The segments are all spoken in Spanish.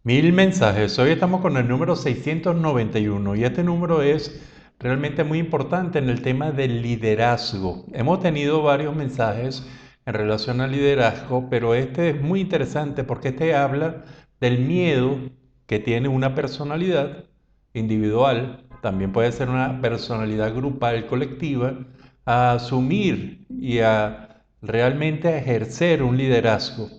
Mil mensajes. Hoy estamos con el número 691 y este número es realmente muy importante en el tema del liderazgo. Hemos tenido varios mensajes en relación al liderazgo, pero este es muy interesante porque este habla del miedo que tiene una personalidad individual, también puede ser una personalidad grupal, colectiva, a asumir y a realmente ejercer un liderazgo.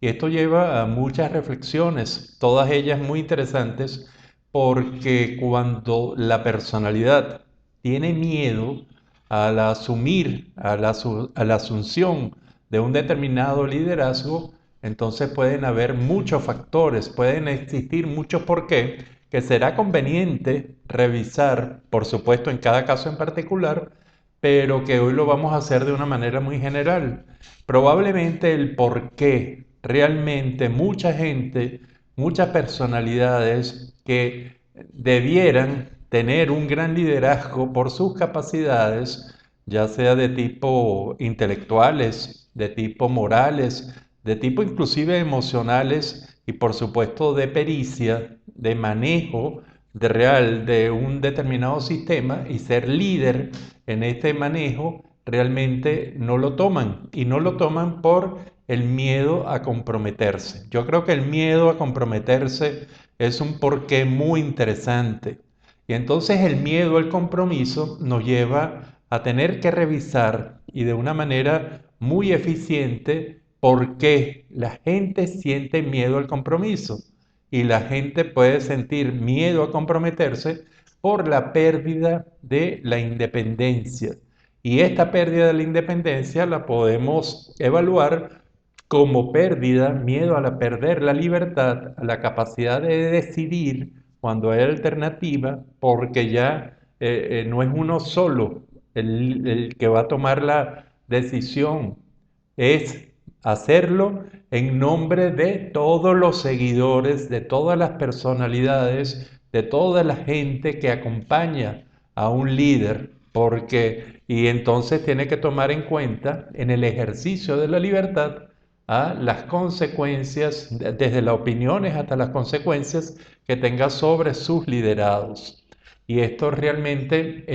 Y esto lleva a muchas reflexiones, todas ellas muy interesantes, porque cuando la personalidad tiene miedo al asumir, a la asunción de un determinado liderazgo, entonces pueden haber muchos factores, pueden existir muchos por qué, que será conveniente revisar, por supuesto, en cada caso en particular, pero que hoy lo vamos a hacer de una manera muy general. Probablemente el por qué realmente mucha gente, muchas personalidades que debieran tener un gran liderazgo por sus capacidades, ya sea de tipo intelectuales, de tipo morales, de tipo inclusive emocionales y por supuesto de pericia, de manejo de real de un determinado sistema y ser líder en este manejo, realmente no lo toman y no lo toman por el miedo a comprometerse. Yo creo que el miedo a comprometerse es un porqué muy interesante. Y entonces el miedo al compromiso nos lleva a tener que revisar y de una manera muy eficiente por qué la gente siente miedo al compromiso. Y la gente puede sentir miedo a comprometerse por la pérdida de la independencia. Y esta pérdida de la independencia la podemos evaluar como pérdida, miedo a perder la libertad, a la capacidad de decidir cuando hay alternativa, porque ya no es uno solo el que va a tomar la decisión, es hacerlo en nombre de todos los seguidores, de todas las personalidades, de toda la gente que acompaña a un líder, porque y entonces tiene que tomar en cuenta en el ejercicio de la libertad a las consecuencias, desde las opiniones hasta las consecuencias que tenga sobre sus liderados. Y esto realmente,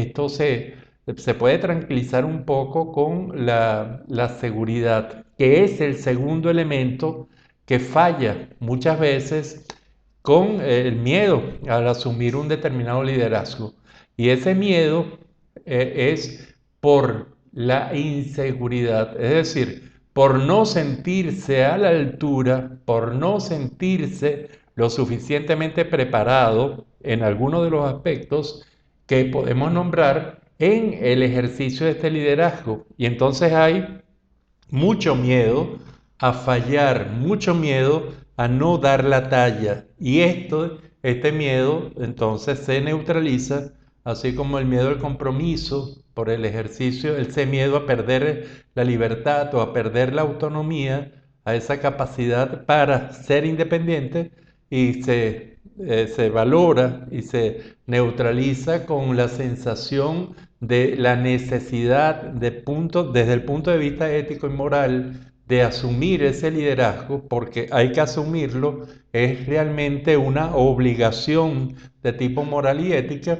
se puede tranquilizar un poco con la seguridad, que es el segundo elemento que falla muchas veces con el miedo al asumir un determinado liderazgo. Y ese miedo es por la inseguridad, es decir, por no sentirse a la altura, por no sentirse lo suficientemente preparado en algunos de los aspectos que podemos nombrar en el ejercicio de este liderazgo. Y entonces hay mucho miedo a fallar, mucho miedo a no dar la talla. Y este miedo entonces se neutraliza, así como el miedo al compromiso por el ejercicio, ese miedo a perder la libertad o a perder la autonomía, a esa capacidad para ser independiente y se valora y se neutraliza con la sensación de la necesidad desde el punto de vista ético y moral de asumir ese liderazgo, porque hay que asumirlo, es realmente una obligación de tipo moral y ética.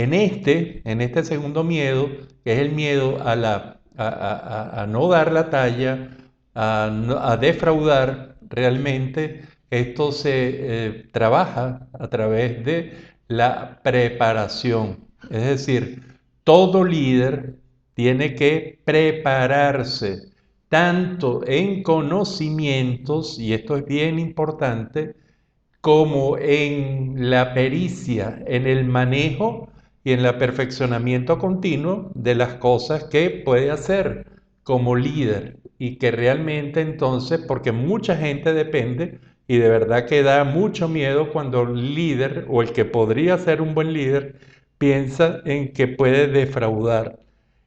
En este segundo miedo, que es el miedo a no dar la talla, a defraudar, realmente esto se trabaja a través de la preparación. Es decir, todo líder tiene que prepararse tanto en conocimientos, y esto es bien importante, como en la pericia, en el manejo y en el perfeccionamiento continuo de las cosas que puede hacer como líder y que realmente entonces, porque mucha gente depende y de verdad que da mucho miedo cuando el líder o el que podría ser un buen líder piensa en que puede defraudar.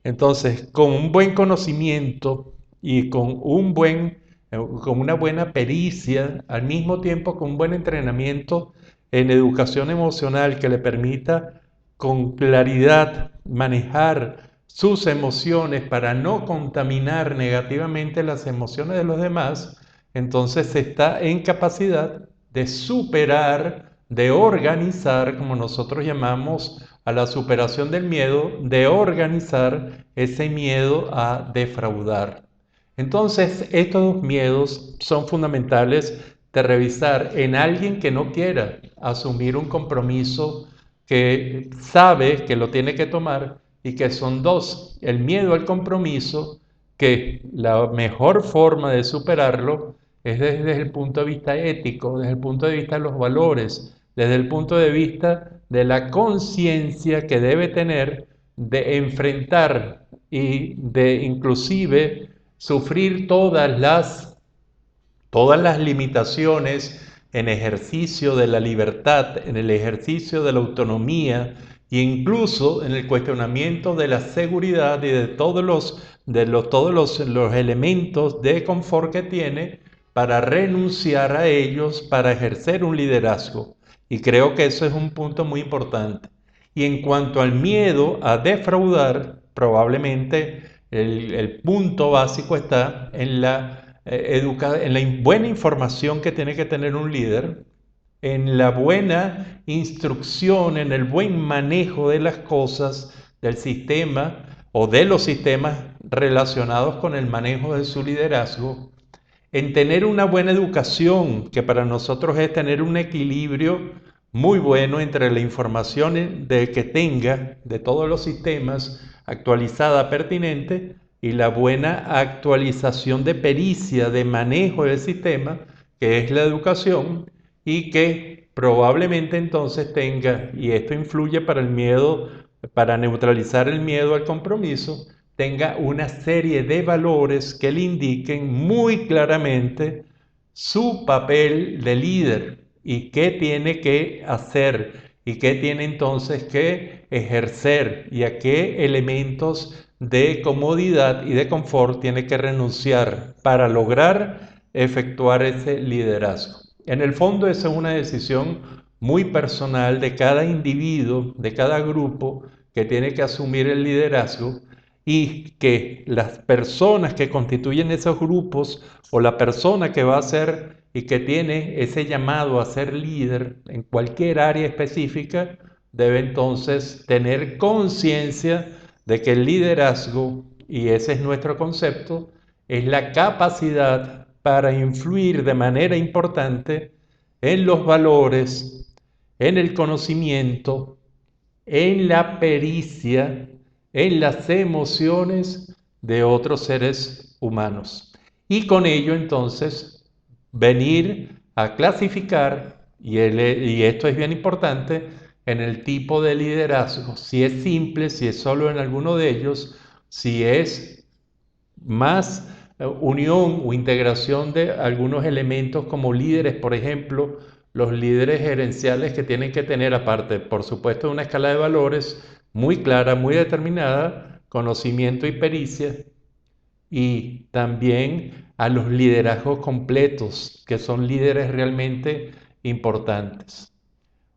Entonces, con un buen conocimiento y con una buena pericia, al mismo tiempo con un buen entrenamiento en educación emocional que le permita con claridad manejar sus emociones para no contaminar negativamente las emociones de los demás, entonces se está en capacidad de superar, de organizar, como nosotros llamamos a la superación del miedo, de organizar ese miedo a defraudar. Entonces, estos miedos son fundamentales de revisar en alguien que no quiera asumir un compromiso que sabe que lo tiene que tomar y que son dos: el miedo al compromiso, que la mejor forma de superarlo es desde el punto de vista ético, desde el punto de vista de los valores, desde el punto de vista de la conciencia que debe tener de enfrentar y de inclusive sufrir todas las limitaciones en ejercicio de la libertad, en el ejercicio de la autonomía e incluso en el cuestionamiento de la seguridad y de todos los elementos de confort que tiene para renunciar a ellos, para ejercer un liderazgo. Y creo que eso es un punto muy importante. Y en cuanto al miedo a defraudar, probablemente el punto básico está en la buena información que tiene que tener un líder, en la buena instrucción, en el buen manejo de las cosas, del sistema o de los sistemas relacionados con el manejo de su liderazgo, en tener una buena educación, que para nosotros es tener un equilibrio muy bueno entre la información que tenga de todos los sistemas actualizada, pertinente, y la buena actualización de pericia, de manejo del sistema, que es la educación, y que probablemente entonces tenga, y esto influye para el miedo, para neutralizar el miedo al compromiso, tenga una serie de valores que le indiquen muy claramente su papel de líder y qué tiene que hacer y qué tiene entonces que ejercer y a qué elementos de comodidad y de confort tiene que renunciar para lograr efectuar ese liderazgo. En el fondo, esa es una decisión muy personal de cada individuo, de cada grupo que tiene que asumir el liderazgo, y que las personas que constituyen esos grupos o la persona que va a ser y que tiene ese llamado a ser líder en cualquier área específica debe entonces tener conciencia de que el liderazgo, y ese es nuestro concepto, es la capacidad para influir de manera importante en los valores, en el conocimiento, en la pericia, en las emociones de otros seres humanos. Y con ello entonces venir a clasificar, y esto es bien importante, en el tipo de liderazgo, si es simple, si es solo en alguno de ellos, si es más unión o integración de algunos elementos como líderes, por ejemplo, los líderes gerenciales que tienen que tener, aparte, por supuesto, una escala de valores muy clara, muy determinada, conocimiento y pericia, y también a los liderazgos completos, que son líderes realmente importantes.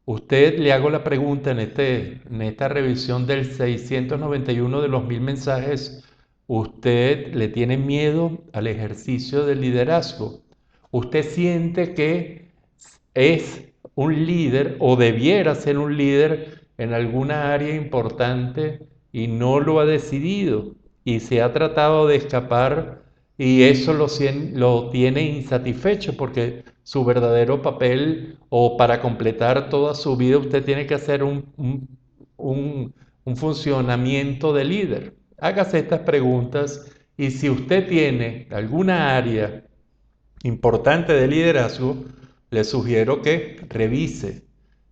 Usted, le hago la pregunta en esta revisión del 691 de los 1000 mensajes, ¿usted le tiene miedo al ejercicio del liderazgo? ¿Usted siente que es un líder o debiera ser un líder en alguna área importante y no lo ha decidido y se ha tratado de escapar, y eso lo tiene insatisfecho porque su verdadero papel, o para completar toda su vida, usted tiene que hacer un funcionamiento de líder? Hágase estas preguntas, y si usted tiene alguna área importante de liderazgo, le sugiero que revise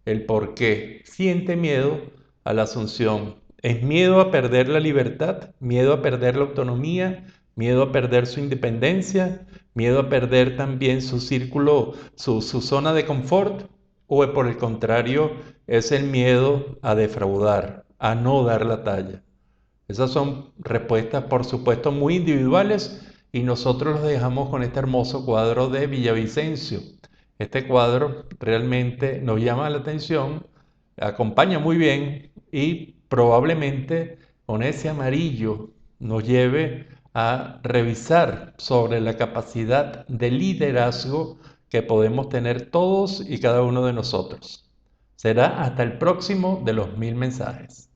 el por qué siente miedo a la asunción. ¿Es miedo a perder la libertad? ¿Miedo a perder la autonomía? ¿Miedo a perder su independencia? ¿Miedo a perder también su círculo, su zona de confort? ¿O por el contrario, es el miedo a defraudar, a no dar la talla? Esas son respuestas, por supuesto, muy individuales, y nosotros los dejamos con este hermoso cuadro de Villavicencio. Este cuadro realmente nos llama la atención, acompaña muy bien, y probablemente con ese amarillo nos lleve a revisar sobre la capacidad de liderazgo que podemos tener todos y cada uno de nosotros. Será hasta el próximo de los 1000 mensajes.